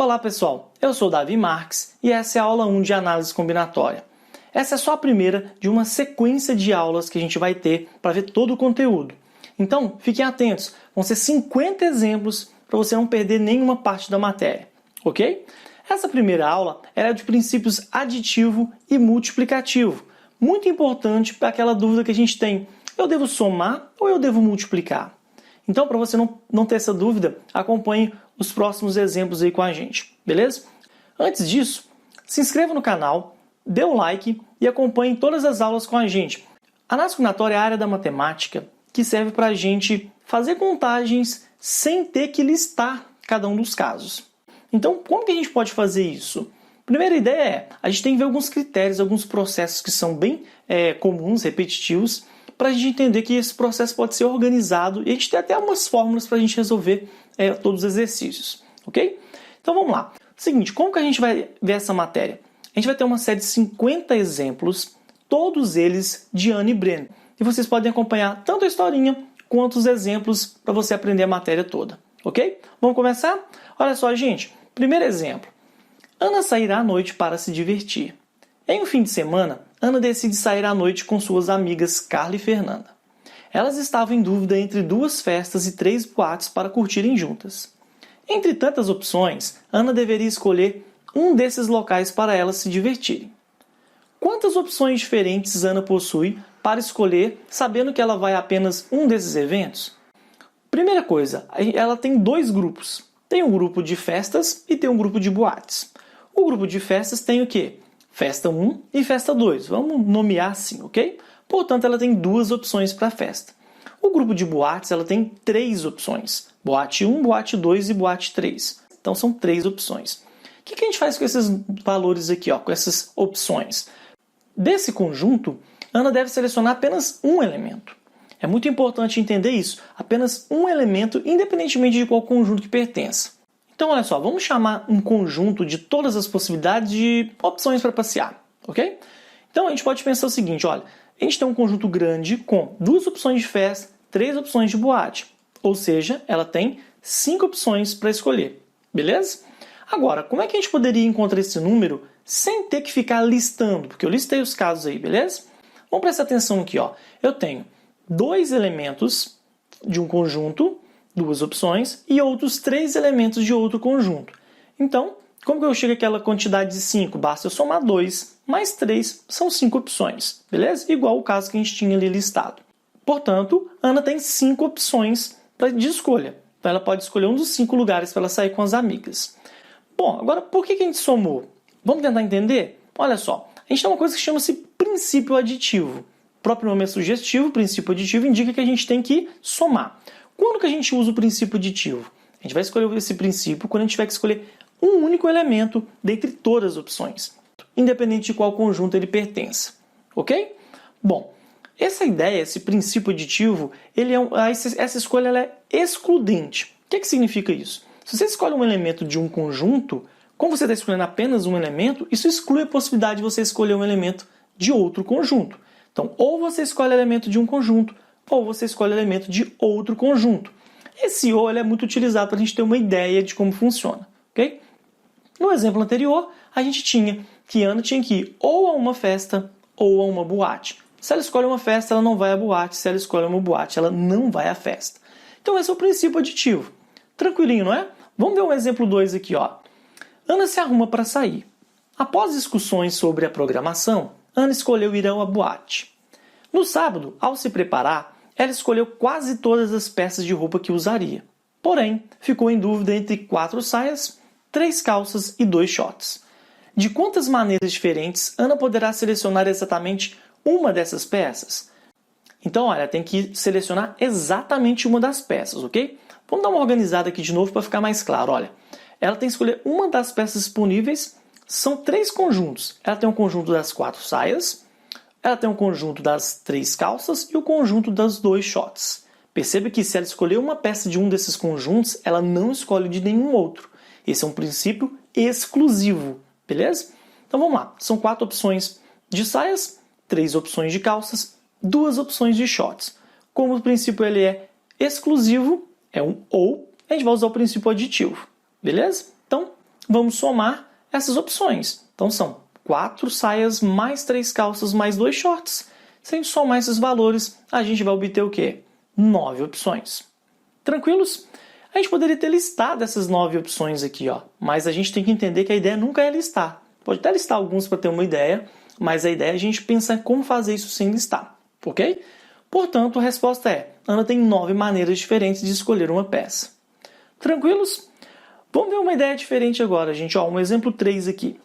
Olá pessoal, eu sou Davi Marques e essa é a aula 1 de análise combinatória. Essa é só a primeira de uma sequência de aulas que a gente vai ter para ver todo o conteúdo. Então, fiquem atentos, vão ser 50 exemplos para você não perder nenhuma parte da matéria, ok? Essa primeira aula é de princípios aditivo e multiplicativo, muito importante para aquela dúvida que a gente tem, eu devo somar ou eu devo multiplicar? Então, para você não ter essa dúvida, acompanhe os próximos exemplos aí com a gente, beleza? Antes disso, se inscreva no canal, dê um like e acompanhe todas as aulas com a gente. A análise combinatória é a área da matemática que serve para a gente fazer contagens sem ter que listar cada um dos casos. Então, como que a gente pode fazer isso? Primeira ideia é, a gente tem que ver alguns critérios, alguns processos que são bem comuns, repetitivos, para a gente entender que esse processo pode ser organizado e a gente tem até algumas fórmulas para a gente resolver todos os exercícios, ok? Então vamos lá. Seguinte, como que a gente vai ver essa matéria? A gente vai ter uma série de 50 exemplos, todos eles de Anne e Breno. E vocês podem acompanhar tanto a historinha quanto os exemplos para você aprender a matéria toda, ok? Vamos começar? Olha só, gente. Primeiro exemplo. Ana sairá à noite para se divertir. Em um fim de semana, Ana decide sair à noite com suas amigas Carla e Fernanda. Elas estavam em dúvida entre 2 festas e 3 boates para curtirem juntas. Entre tantas opções, Ana deveria escolher um desses locais para elas se divertirem. Quantas opções diferentes Ana possui para escolher, sabendo que ela vai a apenas um desses eventos? Primeira coisa, ela tem 2 grupos. Tem um grupo de festas e tem um grupo de boates. O grupo de festas tem o quê? Festa 1 e festa 2. Vamos nomear assim, ok? Portanto, ela tem 2 opções para festa. O grupo de boates ela tem 3 opções. Boate 1, boate 2 e boate 3. Então, são 3 opções. O que a gente faz com esses valores aqui, com essas opções? Desse conjunto, Ana deve selecionar apenas um elemento. É muito importante entender isso. Apenas um elemento, independentemente de qual conjunto que pertença. Então, olha só, vamos chamar um conjunto de todas as possibilidades de opções para passear, ok? Então, a gente pode pensar o seguinte, olha, a gente tem um conjunto grande com 2 opções de festa, 3 opções de boate. Ou seja, ela tem 5 opções para escolher, beleza? Agora, como é que a gente poderia encontrar esse número sem ter que ficar listando? Porque eu listei os casos aí, beleza? Vamos prestar atenção aqui, ó. Eu tenho 2 elementos de um conjunto, 2 opções, e outros 3 elementos de outro conjunto. Então, como que eu chego àquela quantidade de 5? Basta eu somar 2 mais 3, são 5 opções, beleza? Igual o caso que a gente tinha ali listado. Portanto, Ana tem 5 opções de escolha. Então, ela pode escolher um dos 5 lugares para ela sair com as amigas. Bom, agora, por que a gente somou? Vamos tentar entender? Olha só, a gente tem uma coisa que chama-se princípio aditivo. O próprio nome é sugestivo, princípio aditivo indica que a gente tem que somar. Quando que a gente usa o princípio aditivo? A gente vai escolher esse princípio quando a gente tiver que escolher um único elemento dentre todas as opções, independente de qual conjunto ele pertença. Ok? Bom, essa ideia, esse princípio aditivo, essa escolha ela é excludente. O que significa isso? Se você escolhe um elemento de um conjunto, como você está escolhendo apenas um elemento, isso exclui a possibilidade de você escolher um elemento de outro conjunto. Então, ou você escolhe elemento de um conjunto, ou você escolhe elemento de outro conjunto. Esse ou é muito utilizado para a gente ter uma ideia de como funciona. Okay? No exemplo anterior, a gente tinha que Ana tinha que ir ou a uma festa ou a uma boate. Se ela escolhe uma festa, ela não vai à boate. Se ela escolhe uma boate, ela não vai à festa. Então, esse é o princípio aditivo. Tranquilinho, não é? Vamos ver um exemplo 2 aqui. Ó. Ana se arruma para sair. Após discussões sobre a programação, Ana escolheu ir a uma boate. No sábado, ao se preparar, ela escolheu quase todas as peças de roupa que usaria. Porém, ficou em dúvida entre 4 saias, 3 calças e 2 shorts. De quantas maneiras diferentes Ana poderá selecionar exatamente uma dessas peças? Então, olha, tem que selecionar exatamente uma das peças, ok? Vamos dar uma organizada aqui de novo para ficar mais claro. Olha, ela tem que escolher uma das peças disponíveis. São 3 conjuntos. Ela tem um conjunto das 4 saias, ela tem um conjunto das 3 calças e o conjunto das 2 shorts. Perceba que se ela escolher uma peça de um desses conjuntos, ela não escolhe de nenhum outro. Esse é um princípio exclusivo, beleza? Então vamos lá. São 4 opções de saias, 3 opções de calças, 2 opções de shorts. Como o princípio ele é exclusivo, é um ou, a gente vai usar o princípio aditivo, beleza? Então, vamos somar essas opções. Então são 4 saias mais 3 calças mais 2 shorts. Se a gente somar esses valores, a gente vai obter o quê? 9 opções. Tranquilos? A gente poderia ter listado essas 9 opções aqui, ó, mas a gente tem que entender que a ideia nunca é listar. Pode até listar alguns para ter uma ideia, mas a ideia é a gente pensar como fazer isso sem listar, ok? Portanto, a resposta é: Ana tem 9 maneiras diferentes de escolher uma peça. Tranquilos? Vamos ver uma ideia diferente agora, gente. Ó, um exemplo 3 aqui.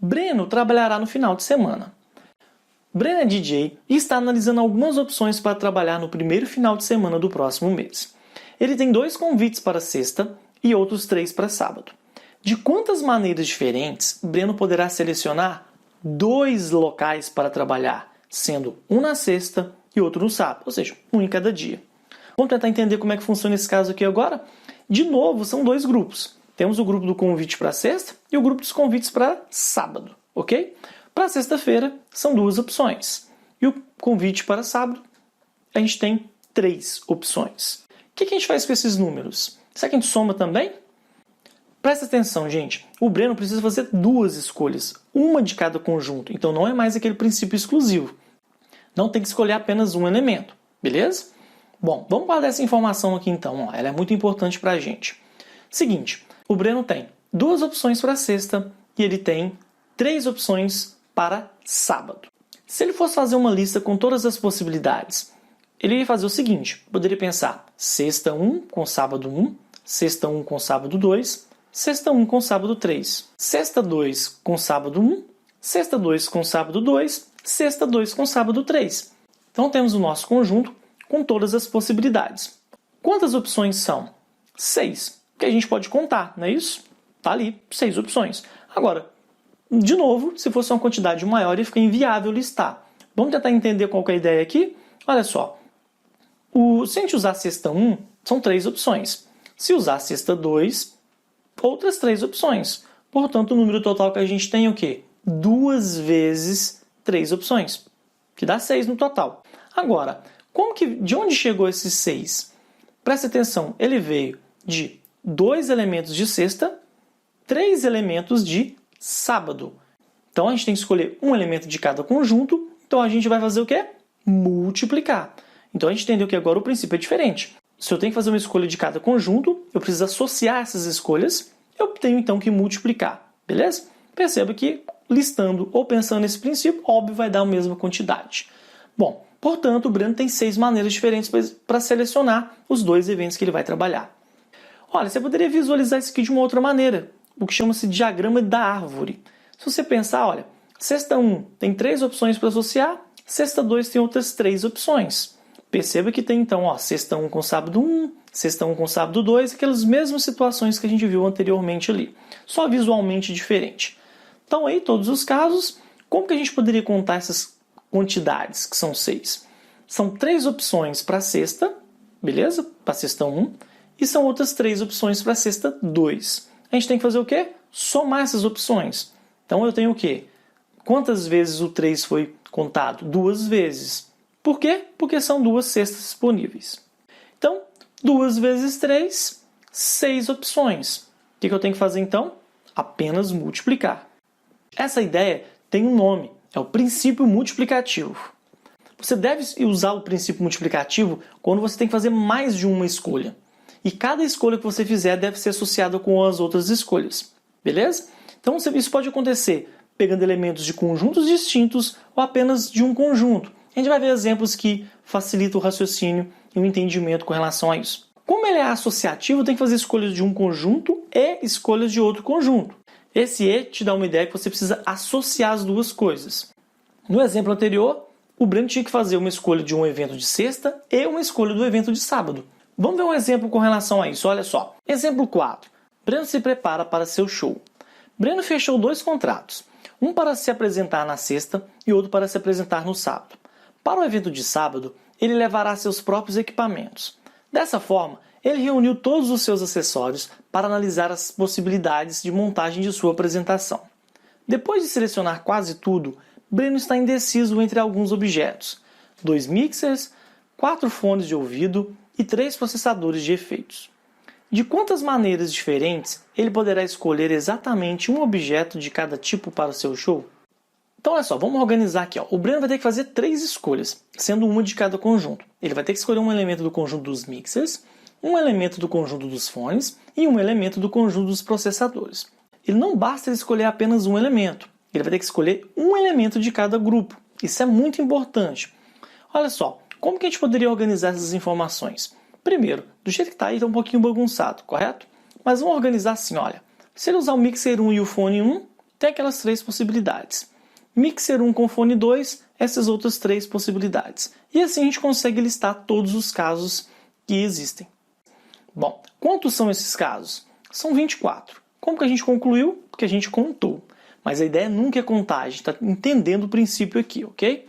Breno trabalhará no final de semana. Breno é DJ e está analisando algumas opções para trabalhar no primeiro final de semana do próximo mês. Ele tem 2 convites para sexta e outros 3 para sábado. De quantas maneiras diferentes Breno poderá selecionar 2 locais para trabalhar, sendo um na sexta e outro no sábado, ou seja, um em cada dia? Vamos tentar entender como é que funciona esse caso aqui agora? De novo, são 2 grupos. Temos o grupo do convite para sexta e o grupo dos convites para sábado, ok? Para sexta-feira, são 2 opções. E o convite para sábado, a gente tem 3 opções. O que a gente faz com esses números? Será que a gente soma também? Presta atenção, gente. O Breno precisa fazer 2 escolhas, uma de cada conjunto. Então não é mais aquele princípio exclusivo. Não tem que escolher apenas um elemento, beleza? Bom, vamos guardar essa informação aqui então. Ó. Ela é muito importante para a gente. Seguinte, o Breno tem 2 opções para sexta e ele tem 3 opções para sábado. Se ele fosse fazer uma lista com todas as possibilidades, ele ia fazer o seguinte: poderia pensar sexta 1 com sábado 1, sexta 1 com sábado 2, sexta 1 com sábado 3, sexta 2 com sábado 1, sexta 2 com sábado 2, sexta 2 com sábado 3. Então temos o nosso conjunto com todas as possibilidades. Quantas opções são? 6, que a gente pode contar, não é isso? Tá ali, 6 opções. Agora, de novo, se fosse uma quantidade maior, ia ficar inviável listar. Vamos tentar entender qual que é a ideia aqui? Olha só. Se a gente usar a cesta 1, são 3 opções. Se usar a cesta 2, outras 3 opções. Portanto, o número total que a gente tem é o quê? 2 vezes 3 opções, que dá 6 no total. Agora, de onde chegou esses 6? Presta atenção, ele veio de 2 elementos de sexta, 3 elementos de sábado. Então, a gente tem que escolher um elemento de cada conjunto, então a gente vai fazer o quê? Multiplicar. Então a gente entendeu que agora o princípio é diferente. Se eu tenho que fazer uma escolha de cada conjunto, eu preciso associar essas escolhas, eu tenho então que multiplicar, beleza? Perceba que listando ou pensando nesse princípio, óbvio, vai dar a mesma quantidade. Bom, portanto, o Breno tem 6 maneiras diferentes para selecionar os 2 eventos que ele vai trabalhar. Olha, você poderia visualizar isso aqui de uma outra maneira, o que chama-se diagrama da árvore. Se você pensar, olha, cesta 1 tem 3 opções para associar, cesta 2 tem outras 3 opções. Perceba que tem então, ó, cesta 1 com sábado 1, cesta 1 com sábado 2, aquelas mesmas situações que a gente viu anteriormente ali, só visualmente diferente. Então aí, todos os casos, como que a gente poderia contar essas quantidades, que são 6? São 3 opções para a cesta, beleza? Para a cesta 1, e são outras 3 opções para a cesta 2. A gente tem que fazer o quê? Somar essas opções. Então eu tenho o quê? Quantas vezes o 3 foi contado? 2 vezes. Por quê? Porque são 2 cestas disponíveis. Então, 2 vezes 3, 6 opções. O que eu tenho que fazer então? Apenas multiplicar. Essa ideia tem um nome, é o princípio multiplicativo. Você deve usar o princípio multiplicativo quando você tem que fazer mais de uma escolha. E cada escolha que você fizer deve ser associada com as outras escolhas. Beleza? Então isso pode acontecer pegando elementos de conjuntos distintos ou apenas de um conjunto. A gente vai ver exemplos que facilitam o raciocínio e o entendimento com relação a isso. Como ele é associativo, tem que fazer escolhas de um conjunto e escolhas de outro conjunto. Esse E te dá uma ideia que você precisa associar as 2 coisas. No exemplo anterior, o Breno tinha que fazer uma escolha de um evento de sexta e uma escolha do evento de sábado. Vamos ver um exemplo com relação a isso. Olha só. Exemplo 4. Breno se prepara para seu show. Breno fechou 2 contratos. Um para se apresentar na sexta e outro para se apresentar no sábado. Para o evento de sábado, ele levará seus próprios equipamentos. Dessa forma, ele reuniu todos os seus acessórios para analisar as possibilidades de montagem de sua apresentação. Depois de selecionar quase tudo, Breno está indeciso entre alguns objetos: 2 mixers, 4 fones de ouvido e 3 processadores de efeitos. De quantas maneiras diferentes ele poderá escolher exatamente um objeto de cada tipo para o seu show? Então, olha só, vamos organizar aqui. O Breno vai ter que fazer 3 escolhas, sendo uma de cada conjunto. Ele vai ter que escolher um elemento do conjunto dos mixers, um elemento do conjunto dos fones e um elemento do conjunto dos processadores. Ele não basta escolher apenas um elemento, ele vai ter que escolher um elemento de cada grupo. Isso é muito importante. Olha só, como que a gente poderia organizar essas informações? Primeiro, do jeito que está aí, está um pouquinho bagunçado, correto? Mas vamos organizar assim, olha. Se ele usar o mixer 1 e o fone 1, tem aquelas 3 possibilidades. Mixer 1 com fone 2, essas outras 3 possibilidades. E assim a gente consegue listar todos os casos que existem. Bom, quantos são esses casos? São 24. Como que a gente concluiu? Porque a gente contou. Mas a ideia nunca é contar, a gente está entendendo o princípio aqui, ok?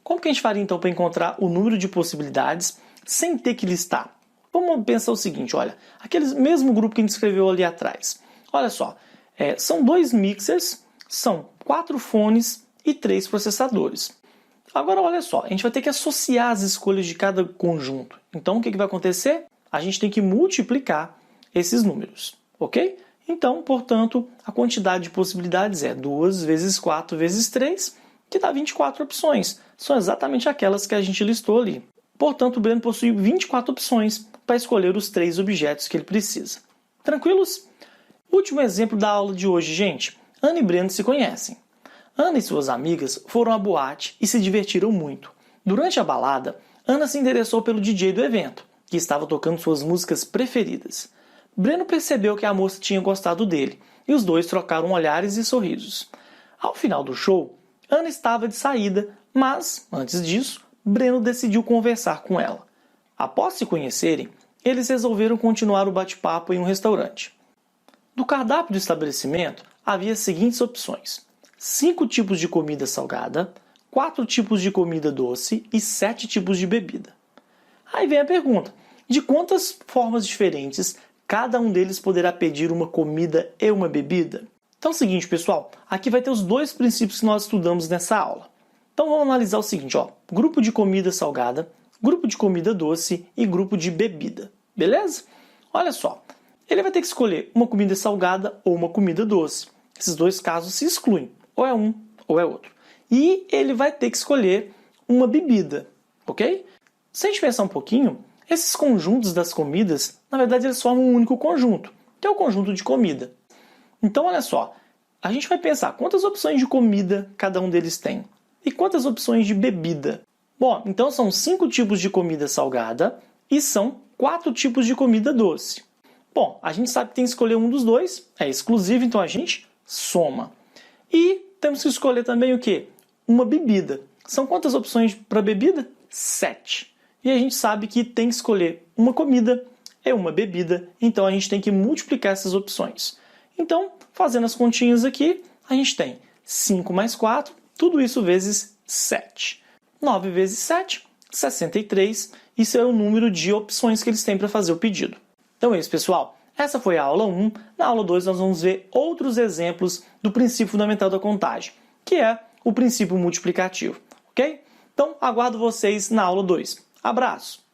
Como que a gente faria então para encontrar o número de possibilidades sem ter que listar? Vamos pensar o seguinte, olha, aquele mesmo grupo que a gente escreveu ali atrás. Olha só, são 2 mixers, são 4 fones e 3 processadores. Agora, olha só, a gente vai ter que associar as escolhas de cada conjunto. Então, o que vai acontecer? A gente tem que multiplicar esses números, ok? Então, portanto, a quantidade de possibilidades é 2 vezes 4 vezes 3, que dá 24 opções. São exatamente aquelas que a gente listou ali. Portanto, o Breno possui 24 opções para escolher os 3 objetos que ele precisa. Tranquilos? Último exemplo da aula de hoje, gente. Ana e Breno se conhecem. Ana e suas amigas foram à boate e se divertiram muito. Durante a balada, Ana se interessou pelo DJ do evento, que estava tocando suas músicas preferidas. Breno percebeu que a moça tinha gostado dele, e os dois trocaram olhares e sorrisos. Ao final do show, Ana estava de saída, mas, antes disso, Breno decidiu conversar com ela. Após se conhecerem, eles resolveram continuar o bate-papo em um restaurante. No cardápio do estabelecimento, havia as seguintes opções: 5 tipos de comida salgada, 4 tipos de comida doce e 7 tipos de bebida. Aí vem a pergunta: de quantas formas diferentes cada um deles poderá pedir uma comida e uma bebida? Então é o seguinte, pessoal, aqui vai ter os 2 princípios que nós estudamos nessa aula. Então vamos analisar o seguinte, grupo de comida salgada, grupo de comida doce e grupo de bebida, beleza? Olha só, ele vai ter que escolher uma comida salgada ou uma comida doce. Esses 2 casos se excluem, ou é um ou é outro. E ele vai ter que escolher uma bebida, ok? Se a gente pensar um pouquinho, esses conjuntos das comidas, na verdade, eles formam um único conjunto, que é o conjunto de comida. Então, olha só, a gente vai pensar quantas opções de comida cada um deles tem e quantas opções de bebida. Bom, então são 5 tipos de comida salgada e são 4 tipos de comida doce. Bom, a gente sabe que tem que escolher um dos 2, é exclusivo, então a gente soma. E temos que escolher também o quê? Uma bebida. São quantas opções para bebida? 7. E a gente sabe que tem que escolher uma comida e uma bebida, então a gente tem que multiplicar essas opções. Então, fazendo as continhas aqui, a gente tem 5 mais 4, tudo isso vezes 7. 9 vezes 7, 63. Isso é o número de opções que eles têm para fazer o pedido. Então é isso, pessoal. Essa foi a aula 1. Na aula 2 nós vamos ver outros exemplos do princípio fundamental da contagem, que é o princípio multiplicativo, ok? Então aguardo vocês na aula 2. Abraço!